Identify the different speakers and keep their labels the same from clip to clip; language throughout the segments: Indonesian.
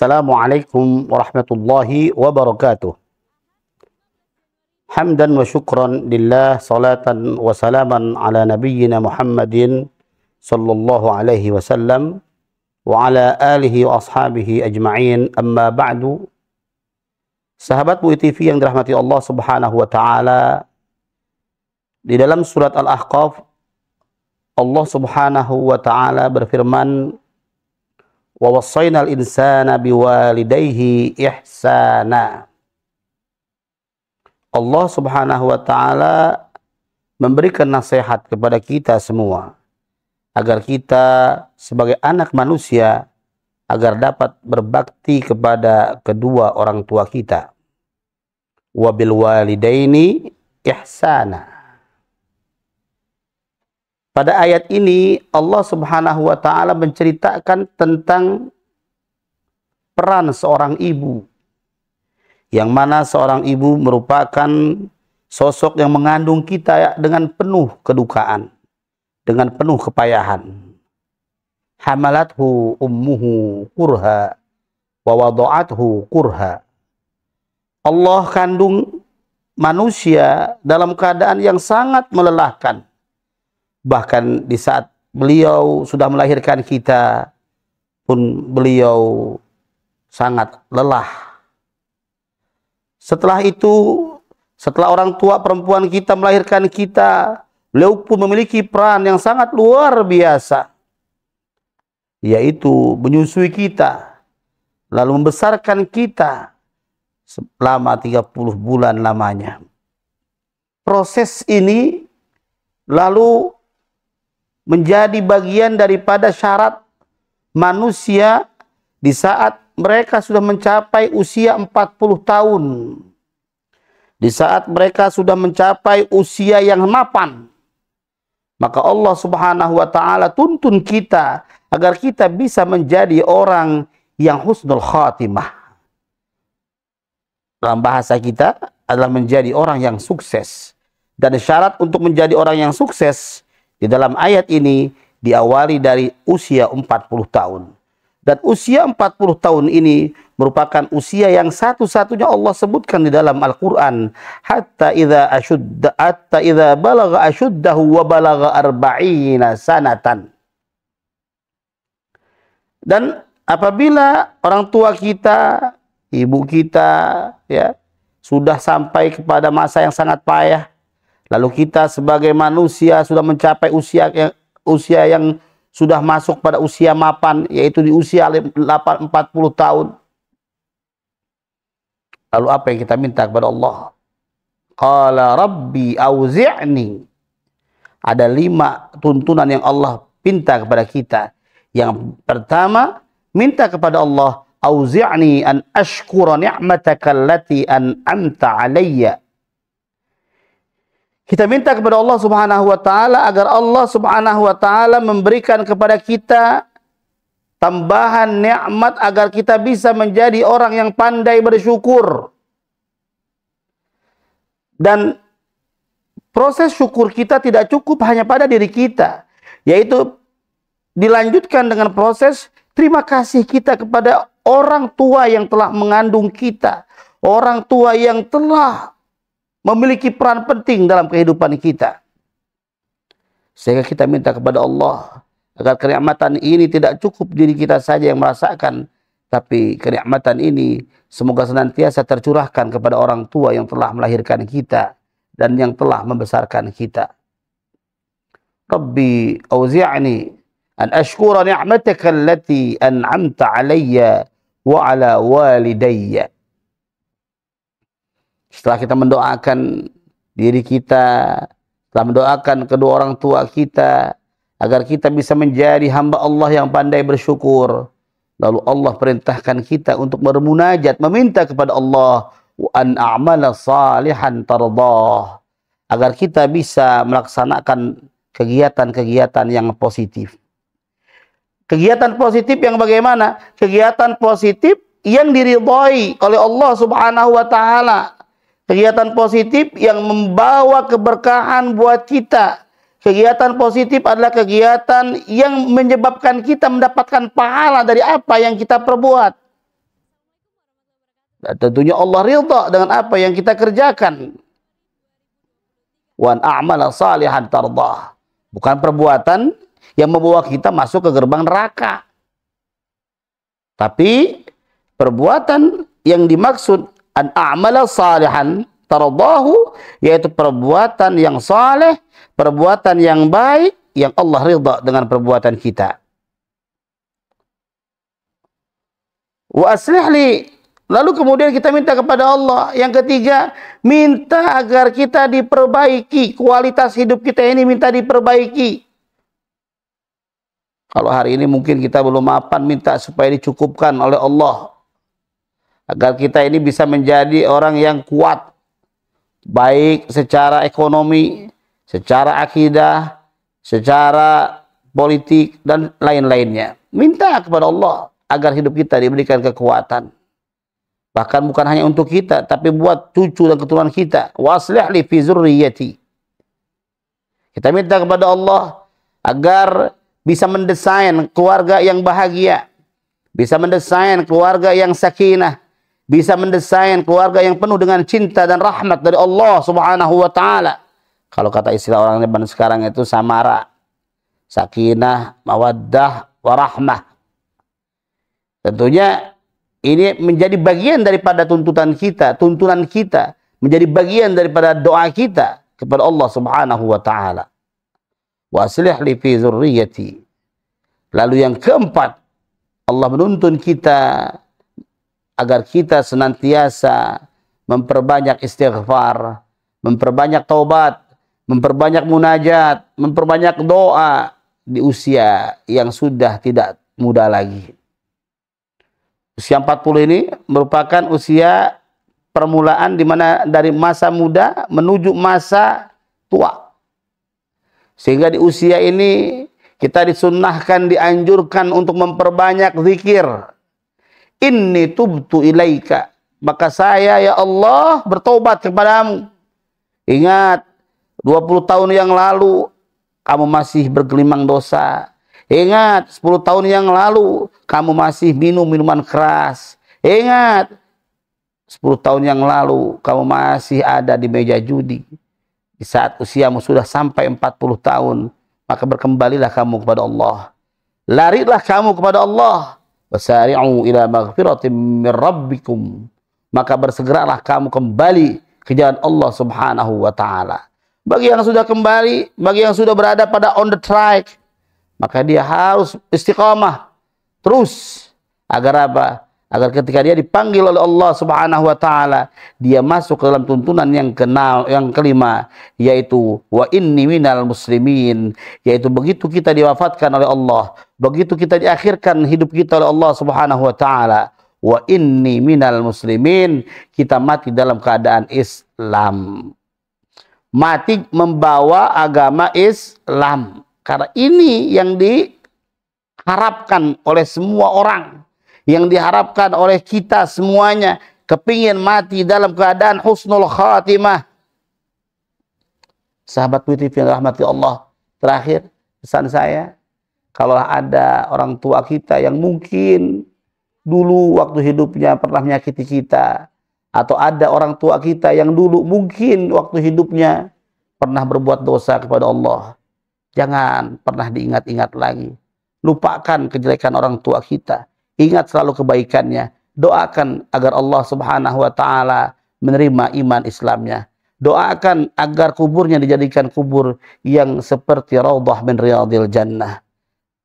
Speaker 1: Assalamualaikum warahmatullahi wabarakatuh. Hamdan wa syukran lillah, salatan wa salaman ala nabiyyina Muhammadin sallallahu alaihi wasallam wa ala alihi wa ashabihi ajma'in, amma ba'du. Sahabat Bui TV yang dirahmati Allah subhanahu wa ta'ala, di dalam surat Al-Ahqaf Allah subhanahu wa ta'ala berfirman, wa wassaynal insana biwalidayhi ihsana. Allah subhanahu wa ta'ala memberikan nasihat kepada kita semua agar kita sebagai anak manusia agar dapat berbakti kepada kedua orang tua kita. Wa bil walidaini ihsana. Pada ayat ini Allah subhanahu wa ta'ala menceritakan tentang peran seorang ibu, yang mana seorang ibu merupakan sosok yang mengandung kita dengan penuh kedukaan, dengan penuh kepayahan. Hamalathu ummuhu kurha wa wada'athu kurha. Allah kandung manusia dalam keadaan yang sangat melelahkan. Bahkan di saat beliau sudah melahirkan kita pun beliau sangat lelah. Setelah itu, setelah orang tua perempuan kita melahirkan kita, beliau pun memiliki peran yang sangat luar biasa, yaitu menyusui kita, lalu membesarkan kita selama 30 bulan lamanya. Proses ini lalu menjadi bagian daripada syarat manusia di saat mereka sudah mencapai usia 40 tahun. Di saat mereka sudah mencapai usia yang mapan, maka Allah subhanahu wa ta'ala tuntun kita agar kita bisa menjadi orang yang husnul khatimah. Dalam bahasa kita adalah menjadi orang yang sukses. Dan syarat untuk menjadi orang yang sukses di dalam ayat ini diawali dari usia 40 tahun. Dan usia 40 tahun ini merupakan usia yang satu-satunya Allah sebutkan di dalam Al-Quran. Hatta idza balagha ashuddahu wa balagha arba'ina sanatan. Dan apabila orang tua kita, ibu kita ya sudah sampai kepada masa yang sangat payah, lalu kita sebagai manusia sudah mencapai usia yang sudah masuk pada usia mapan, yaitu di usia 40 tahun. Lalu apa yang kita minta kepada Allah? Qala rabbi auzi'ni. Ada 5 tuntunan yang Allah minta kepada kita. Yang pertama, minta kepada Allah, auzi'ni an ashkura ni'mataka allati an'amta alayya. Kita minta kepada Allah subhanahu wa ta'ala agar Allah subhanahu wa ta'ala memberikan kepada kita tambahan nikmat agar kita bisa menjadi orang yang pandai bersyukur. Dan proses syukur kita tidak cukup hanya pada diri kita, yaitu dilanjutkan dengan proses terima kasih kita kepada orang tua yang telah mengandung kita, orang tua yang telah memiliki peran penting dalam kehidupan kita. Sehingga kita minta kepada Allah agar kenikmatan ini tidak cukup diri kita saja yang merasakan, tapi kenikmatan ini semoga senantiasa tercurahkan kepada orang tua yang telah melahirkan kita dan yang telah membesarkan kita. Rabbi auzi'ni an ashkura ni'mataka allati an'amta alayya wa ala walidayya. Setelah kita mendoakan diri kita, setelah mendoakan kedua orang tua kita, agar kita bisa menjadi hamba Allah yang pandai bersyukur, lalu Allah perintahkan kita untuk bermunajat, meminta kepada Allah, wa an a'mala salihan tardah, agar kita bisa melaksanakan kegiatan-kegiatan yang positif. Kegiatan positif yang bagaimana? Kegiatan positif yang diridhai oleh Allah subhanahu wa ta'ala. Kegiatan positif yang membawa keberkahan buat kita. Kegiatan positif adalah kegiatan yang menyebabkan kita mendapatkan pahala dari apa yang kita perbuat. Dan tentunya Allah ridha dengan apa yang kita kerjakan. Wan a'mala salihan tardah. Bukan perbuatan yang membawa kita masuk ke gerbang neraka. Tapi perbuatan yang dimaksud an a'mala salihan tardahu, yaitu perbuatan yang saleh, perbuatan yang baik yang Allah ridha dengan perbuatan kita. Wa aslih li, lalu kemudian kita minta kepada Allah. Yang ketiga, minta agar kita diperbaiki, kualitas hidup kita ini minta diperbaiki. Kalau hari ini mungkin kita belum mapan, minta supaya dicukupkan oleh Allah, agar kita ini bisa menjadi orang yang kuat, baik secara ekonomi, secara akidah, secara politik, dan lain-lainnya. Minta kepada Allah agar hidup kita diberikan kekuatan. Bahkan bukan hanya untuk kita, tapi buat cucu dan keturunan kita. Waslih li fi zurriyyati. Kita minta kepada Allah agar bisa mendesain keluarga yang bahagia, bisa mendesain keluarga yang sakinah, bisa mendesain keluarga yang penuh dengan cinta dan rahmat dari Allah Subhanahu wa taala. Kalau kata istilah orang zaman sekarang itu samara, sakinah, mawaddah, warahmah. Tentunya ini menjadi bagian daripada tuntunan kita, menjadi bagian daripada doa kita kepada Allah Subhanahu wa taala. Wa aslih li fi zurriyyati. Lalu yang keempat, Allah menuntun kita agar kita senantiasa memperbanyak istighfar, memperbanyak taubat, memperbanyak munajat, memperbanyak doa di usia yang sudah tidak muda lagi. Usia 40 ini merupakan usia permulaan di mana dari masa muda menuju masa tua. Sehingga di usia ini kita disunnahkan, dianjurkan untuk memperbanyak zikir. Inni tubtu ilaika. Maka saya ya Allah bertobat kepadamu. Ingat, 20 tahun yang lalu kamu masih bergelimang dosa. Ingat, 10 tahun yang lalu kamu masih minum minuman keras. Ingat, 10 tahun yang lalu kamu masih ada di meja judi. Di saat usiamu sudah sampai 40 tahun, maka berkembalilah kamu kepada Allah. Larilah kamu kepada Allah. Wasari'u ila maghfiratin min rabbikum. Maka bersegeralah kamu kembali ke jalan Allah Subhanahu wa taala. Bagi yang sudah kembali, bagi yang sudah berada pada on the track, maka dia harus istiqamah terus. Agar apa? Agar ketika dia dipanggil oleh Allah Subhanahu wa taala, dia masuk ke dalam tuntunan yang kelima, yaitu wa inni minal muslimin, yaitu begitu kita diwafatkan oleh Allah, begitu kita diakhirkan hidup kita oleh Allah Subhanahu wa taala, wa inni minal muslimin, kita mati dalam keadaan Islam. Mati membawa agama Islam. Karena ini yang diharapkan oleh semua orang, yang diharapkan oleh kita semuanya, kepingin mati dalam keadaan husnul khatimah. Sahabat WTV yang rahmati Allah, terakhir pesan saya, kalau ada orang tua kita yang mungkin dulu waktu hidupnya pernah menyakiti kita, atau ada orang tua kita yang dulu mungkin waktu hidupnya pernah berbuat dosa kepada Allah, jangan pernah diingat-ingat lagi. Lupakan kejelekan orang tua kita. Ingat selalu kebaikannya. Doakan agar Allah Subhanahu wa taala menerima iman Islamnya. Doakan agar kuburnya dijadikan kubur yang seperti raudhah min riyadil jannah.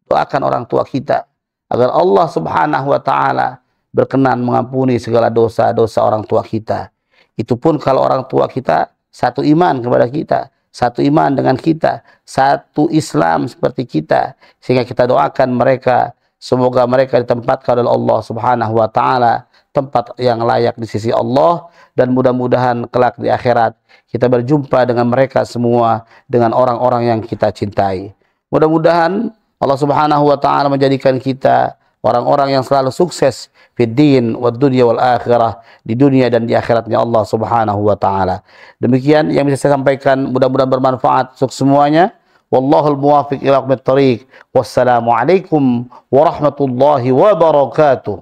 Speaker 1: Doakan orang tua kita agar Allah Subhanahu wa taala berkenan mengampuni segala dosa-dosa orang tua kita. Itu pun kalau orang tua kita satu iman kepada kita, satu iman dengan kita, satu Islam seperti kita, sehingga kita doakan mereka, semoga mereka ditempatkan oleh Allah Subhanahu wa taala tempat yang layak di sisi Allah, dan mudah-mudahan kelak di akhirat kita berjumpa dengan mereka semua, dengan orang-orang yang kita cintai. Mudah-mudahan Allah Subhanahu wa taala menjadikan kita orang-orang yang selalu sukses fid din wad dunya wal akhirah, di dunia dan di akhiratnya Allah Subhanahu wa taala. Demikian yang bisa saya sampaikan, mudah-mudahan bermanfaat untuk semuanya. Wallahul muwaffiq ila aqwamit thoriq. Wassalamualaikum warahmatullahi wabarakatuh.